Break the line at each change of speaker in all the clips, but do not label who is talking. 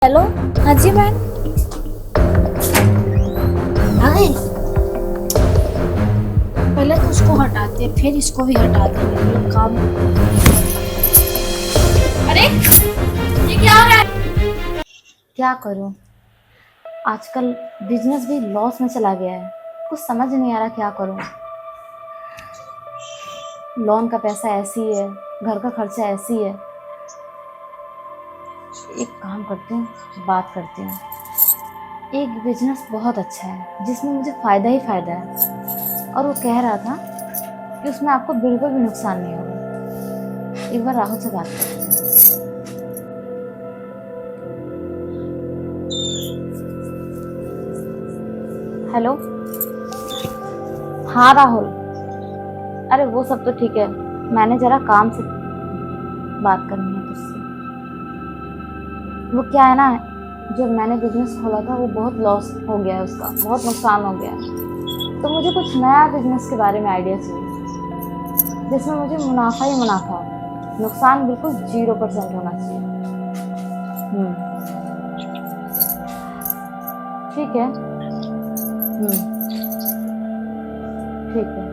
Hello. हाँ जी ma'am. आ गई। पहले तो उसको हटाते फिर इसको भी हटा देंगे, मतलब काम। अरे ये क्या हो रहा है?
क्या करूं? आजकल बिजनेस भी लॉस में चला गया है। कुछ समझ नहीं आ रहा क्या करूं। लोन का पैसा ऐसी है, घर का खर्चा ऐसी है। एक काम करती हूँ, बात करती हूँ। एक बिजनेस बहुत अच्छा है जिसमें मुझे फ़ायदा ही फ़ायदा है, और वो कह रहा था कि उसमें आपको बिल्कुल भी नुकसान नहीं होगा। एक बार राहुल से बात करती हूँ। हेलो। हाँ राहुल, अरे वो सब तो ठीक है, मैंने जरा काम से बात करनी है तुझसे। वो क्या है ना, जो मैंने बिजनेस खोला था वो बहुत लॉस हो गया है, उसका बहुत नुकसान हो गया है। तो मुझे कुछ नया बिजनेस के बारे में आइडिया चाहिए जिसमें मुझे मुनाफा ही मुनाफा हो, नुकसान बिल्कुल 0% होना चाहिए। ठीक है। ठीक है,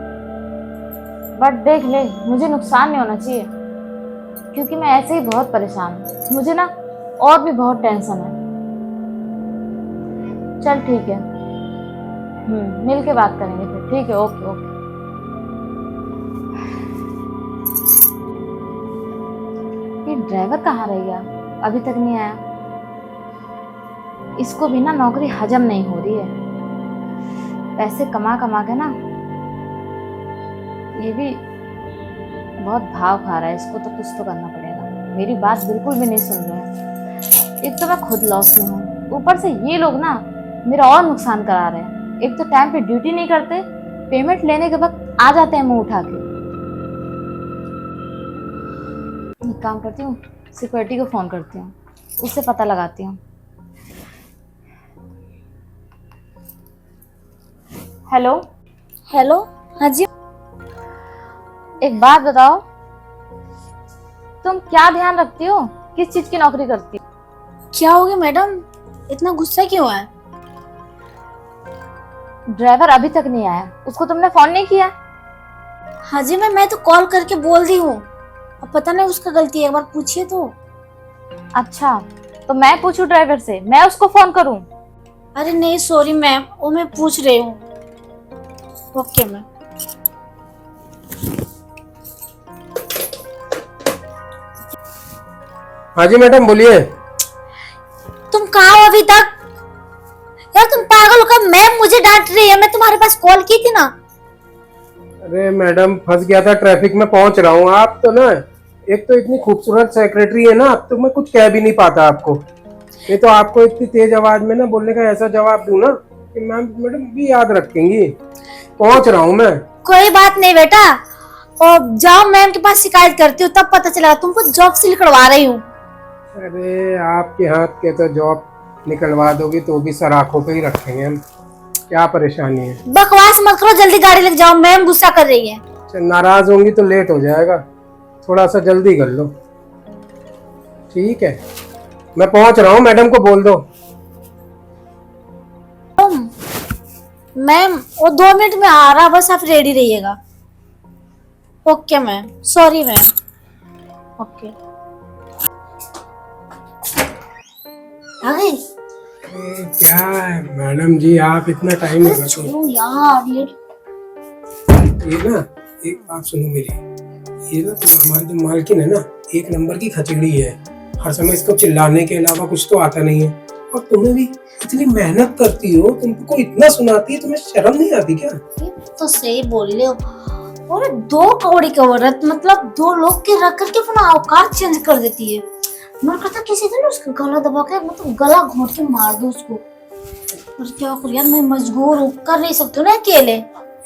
बट देख ले, मुझे नुकसान नहीं होना चाहिए क्योंकि मैं ऐसे ही बहुत परेशान हूँ। मुझे ना और भी बहुत टेंशन है। चल ठीक है, मिल के बात करेंगे फिर। ठीक है, ओके ओके। ये ड्राइवर कहाँ रह गया? अभी तक नहीं आया। इसको भी ना नौकरी हजम नहीं हो रही है। पैसे कमा कमा के ना ये भी बहुत भाव खा रहा है। इसको तो कुछ तो करना पड़ेगा। मेरी बात बिल्कुल भी नहीं सुन रहे हैं। एक तो मैं खुद लॉस में हूँ, ऊपर से ये लोग ना मेरा और नुकसान करा रहे हैं। एक तो टाइम पे ड्यूटी नहीं करते, पेमेंट लेने के वक्त आ जाते हैं मुंह उठा के। एक काम करती हूँ, सिक्योरिटी को फोन करती हूँ, उससे पता लगाती हूँ। हेलो।
हेलो। हाँ जी।
एक बात बताओ, तुम क्या ध्यान रखती हो? किस चीज की नौकरी करती हो?
क्या हो गया मैडम, इतना गुस्सा क्यों है?
ड्राइवर अभी तक नहीं आया, उसको तुमने फोन नहीं किया?
हाँ जी मैं तो कॉल करके बोल दी हूँ। अब पता नहीं उसका गलती है, एक बार पूछिए तो।
अच्छा, तो मैं पूछूं ड्राइवर से, मैं उसको फोन करूं?
अरे नहीं सॉरी मैम, वो मैं पूछ रही हूँ। Okay ma'am.
हाँ जी मैडम, बोलिए।
तुम कहाँ हो अभी तक? यार तुम पागल हो क्या? मैम मुझे डांट रही है, मैं तुम्हारे पास कॉल की थी ना।
अरे मैडम, फंस गया था ट्रैफिक में, पहुंच रहा हूँ। आप तो ना, एक तो इतनी खूबसूरत सेक्रेटरी है ना, अब तो मैं कुछ कह भी नहीं पाता आपको। नहीं तो आपको इतनी तेज आवाज में ना बोलने का ऐसा जवाब दूं ना कि मैम मैडम भी याद रखेंगी। पहुंच रहा हूँ मैं।
कोई बात नहीं बेटा, और जाओ मैम के पास शिकायत करती हूँ, तब पता चला तुमको जॉब से निकलवा रही हूँ।
अरे आपके हाथ के तो जॉब निकलवा दोगी तो भी सर आंखों पे ही रखेंगे हम। क्या परेशानी है?
बकवास मत करो, जल्दी गाड़ी लेके जाओ, मैम गुस्सा कर रही है।
अच्छा, नाराज होंगी तो लेट हो जाएगा, थोड़ा सा जल्दी कर लो। ठीक है, मैं पहुंच रहा हूँ, मैडम को बोल दो।
मैम वो 2 मिनट में आ रहा, बस आप रेडी रहिएगा। Okay ma'am, sorry ma'am. Okay. आ गए?
क्या है मैडम जी, आप इतना टाइम लगा तो
छोड़ो यार ये।
ये ना, एक बात सुनो मेरी। ये ना तो हमारी जो मालकिन है ना, एक नंबर की खचड़ी है। हर समय इसको चिल्लाने के अलावा कुछ तो आता नहीं है। और तुम्हें भी इतनी मेहनत करती हो, तुमको इतना सुनाती है, तुम्हें शर्म नहीं आती क्या?
ये तो सही बोल रहे हो। और 2 कौड़ी की औरत, मतलब 2 लोग के रख करके अपना औकात चेंज कर देती है। मन करता किसी दिन उसका गला दबा के, मतलब गला घोंट के मार दो उसको। और क्या करूं यार, मैं मजबूर हूँ, कर नहीं सकती हूँ ना अकेले।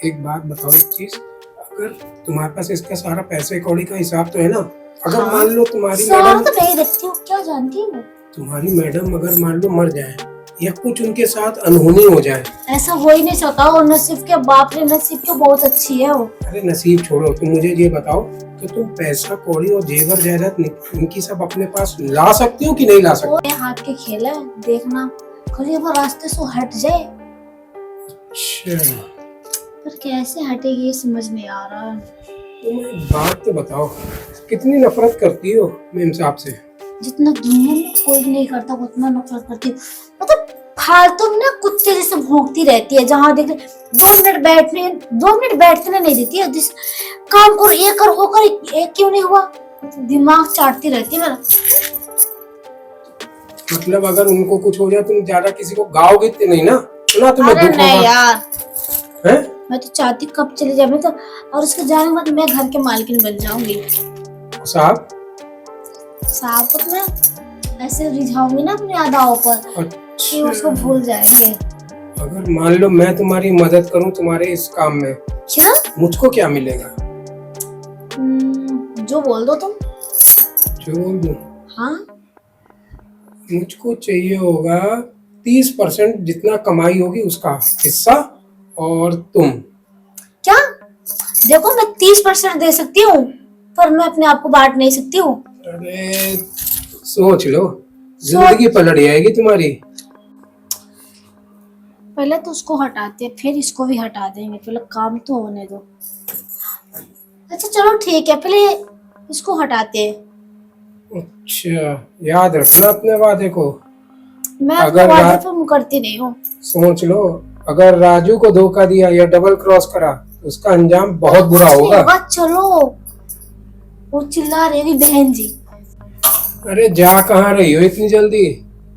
एक बात बताओ, एक चीज, अगर तुम्हारे पास इसका सारा पैसे कौड़ी का हिसाब तो है ना? अगर मान लो तुम्हारी
सारा
मैडम,
तो नहीं देखती हूँ, क्या जानती हूँ।
तुम्हारी मैडम अगर मान लो मर जाए या कुछ उनके साथ अनहोनी हो जाए।
ऐसा हो ही नहीं सकता। और नसीब के बाप रे, नसीब के बहुत अच्छी है वो।
अरे नसीब छोड़ो, तुम मुझे ये बताओ कि तुम पैसा कौड़ी और जेवर जायदाद इनकी सब अपने पास ला सकती हो कि नहीं ला सकती?
वो ये हाथ के खेल है, देखना कभी वो रास्ते से हट जाए।
अच्छा,
पर कैसे हटेगी ये समझ में आ रहा है।
तुम एक बात तो बताओ, कितनी नफरत करती हो मेम साहब से?
जितना दुनिया में कोई नहीं करता उतना नफरत करती हूँ। मतलब फालतू में ना कुत्ते जैसे भौंकती रहती है। जहाँ देख 2 मिनट बैठने नहीं देती है। जिस काम को ये कर होकर एक क्यों नहीं हुआ, दिमाग चाटती रहती है मेरा।
मतलब अगर उनको कुछ हो जाए तुम ज्यादा किसी को गाओगे तो नहीं ना? सुना तुम्हें
अरे
दुख
नहीं
होगा?
यार,
हैं?
मैं तो चाहती कब चले जाए। मैं तो, और उसके जाने के बाद मैं घर के मालकिन बन जाऊंगी।
साहब
साहब को तो मैं ऐसे रिझाऊंगी ना अपने अदाओं पर कि उसको भूल जाएंगे।
अगर मान लो मैं तुम्हारी मदद करूं तुम्हारे इस काम में,
क्या?
मुझको क्या मिलेगा?
जो बोल दो तुम।
जो बोल दूं?
हाँ,
मुझको चाहिए होगा 30% जितना कमाई होगी उसका हिस्सा। और तुम?
क्या? देखो मैं 30% दे सकती हूँ, पर मैं अपने आप को बांट नहीं सकती हूँ।
अरे सोच लो, जिंदगी पलट जाएगी तुम्हारी।
पहले तो उसको हटाते हैं, फिर इसको भी हटा देंगे। पहले काम तो होने दो। अच्छा चलो ठीक है, पहले इसको हटाते हैं।
अच्छा, याद रखना अपने वादे को।
मैं अपने वादे पर मुकरती नहीं हूँ।
सोच लो, अगर राजू को धोखा दिया या डबल क्रॉस करा तो उसका अंजाम बहुत बुरा होगा।
चलो, वो चिल्ला रही बहन जी।
अरे जा कहाँ रही हो इतनी जल्दी?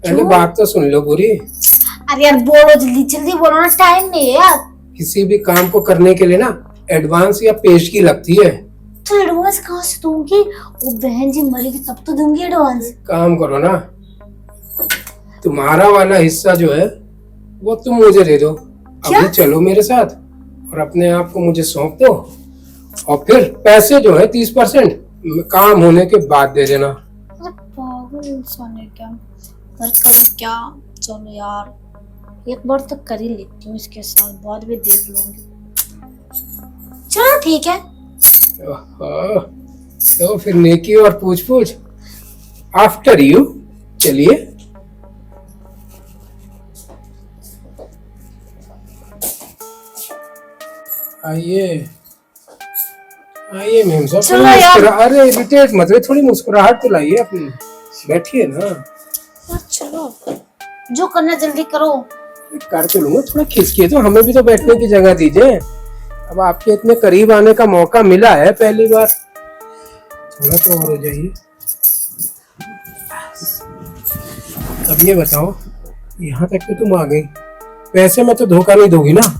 पहले बात तो सुन लो पूरी।
अरे यार बोलो, जल्दी जल्दी बोलो ना, टाइम नहीं है यार।
किसी भी काम को करने के लिए ना एडवांस या पेशगी लगती है।
तो एडवांस कहाँ से दूंगी? वो बहन जी मरेगी तब तो दूंगी एडवांस।
काम करो ना, तुम्हारा वाला हिस्सा जो है वो तुम मुझे दे दो। अभी चलो मेरे साथ और अपने आप को मुझे सौंप दो, और फिर पैसे जो है 30% काम होने के बाद दे देना।
अरे पागल इंसान है क्या? पर करूँ क्या? चलो यार, एक बार तो कर ही लेती हूँ इसके साथ, बाद में देख लूंगी। चलो ठीक है।
ओहो, तो फिर नेकी और पूछ पूछ आफ्टर यू। चलिए। आइए आइए मैम साहब,
चलो यार।
अरे इरिटेट मत हुए, थोड़ी मुस्कुराहट तो लाइए अपनी। बैठिए ना।
चलो, जो करना जल्दी करो।
कर तो लूंगा, थोड़ा खिसकिए तो, हमें भी तो बैठने की जगह दीजिए। अब आपके इतने करीब आने का मौका मिला है पहली बार, थोड़ा तो और हो जाइए। अब ये बताओ, यहाँ तक तो तुम आ गई, पैसे में तो धोखा नहीं दोगी ना?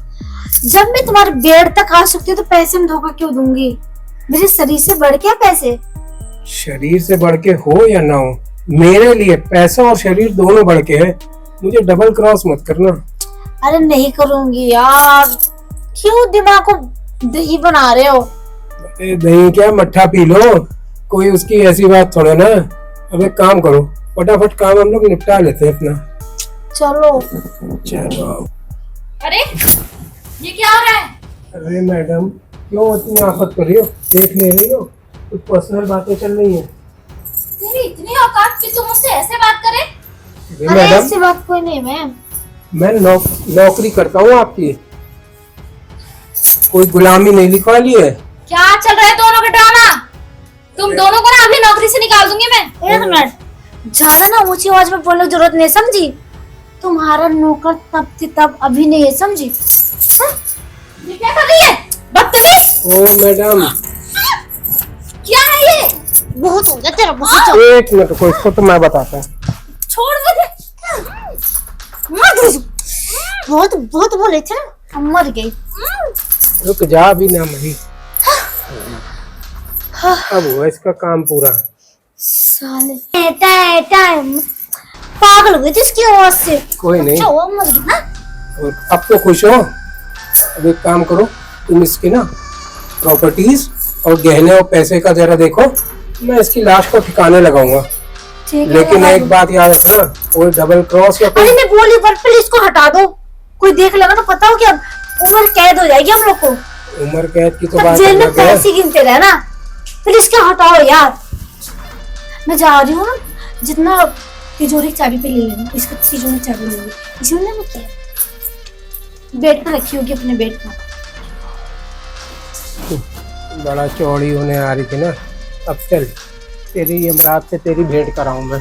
जब मैं तुम्हारे बेड तक आ सकती हूँ तो पैसे में धोखा क्यों दूंगी? मेरे शरीर से बढ़ के पैसे।
शरीर से बढ़ के हो या ना हो, मेरे लिए पैसा और शरीर दोनों बढ़ के है। मुझे डबल क्रॉस मत करना।
अरे नहीं करूंगी यार, क्यों दिमाग को दही बना रहे हो?
अरे दही क्या, मट्ठा पी लो, कोई उसकी ऐसी बात थोड़ा ना। अब एक काम करो, फटाफट काम हम लोग निपटा लेते हैं अपना।
चलो
चलो।
अरे ये क्या हो रहा है?
अरे मैडम, क्यों इतनी आफत कर रही हो? देख ले रही हो, कुछ पर्सनल बातें चल रही हैं।
तेरी इतनी औकात कि तुम मुझसे ऐसे बात करे?
अरे
मैडम,
ऐसी बात कोई नहीं मैम।
मैं नौकरी करता हूँ आपकी, कोई गुलामी नहीं लिखवा ली है।
क्या चल रहा है दोनों का ड्रामा? तुम दोनों को ना अभी नौकरी से निकाल दूंगी मैं।
एक मिनट, ज्यादा ना ऊंची आवाज में बोलने की जरूरत नहीं, समझी? तुम्हारा नौकर तब थी तब, अभी नहीं है, समझी?
ये क्या कर रही है? बदतमीज!
ओ मैडम,
क्या है ये?
बहुत हो गया तेरा, बहुत।
एक मिनट रुको, इसको तो मैं बताता हूँ।
छोड़ मुझे।
बहुत बहुत बोले थे ना, मर गई।
रुक जा, अभी ना मरी। अब हुआ इसका काम पूरा।
साले टाइम पागल हो गई थी इसकी आवाज से।
कोई नहीं,
अच्छा हुआ मर गई ना।
और अब तो खुश हो। अब एक काम करो, तुम इसकी ना प्रॉपर्टीज और गहने और पैसे का जरा देखो, मैं इसकी लाश को ठिकाने लगाऊंगा।
ठीक है,
लेकिन
लगा
एक
दो।
बात याद रखना, कोई डबल क्रॉस या
अरे
कोई
मैं बोली पर प्लीज इसको हटा दो, कोई देख लेगा तो पता हो कि अब उम्र कैद हो जाएगी हम लोग को,
उम्र कैद की तो
तब
बात
जेल में
अलग है।
पैसे गिनते रहना। प्लीज क्या हटाओ यार, मैं जा रही हूँ ना, जितना तिजोरी की चाबी पे ले लेना, इसका तिजोरी की चाबी ले ली, इसमें ना मैं क्या बेड पे रखी होगी, अपने बेड पे।
बड़ा चौड़ी होने आ रही थी ना, अब चल तेरी यमराज से तेरी भेंट कराऊं मैं।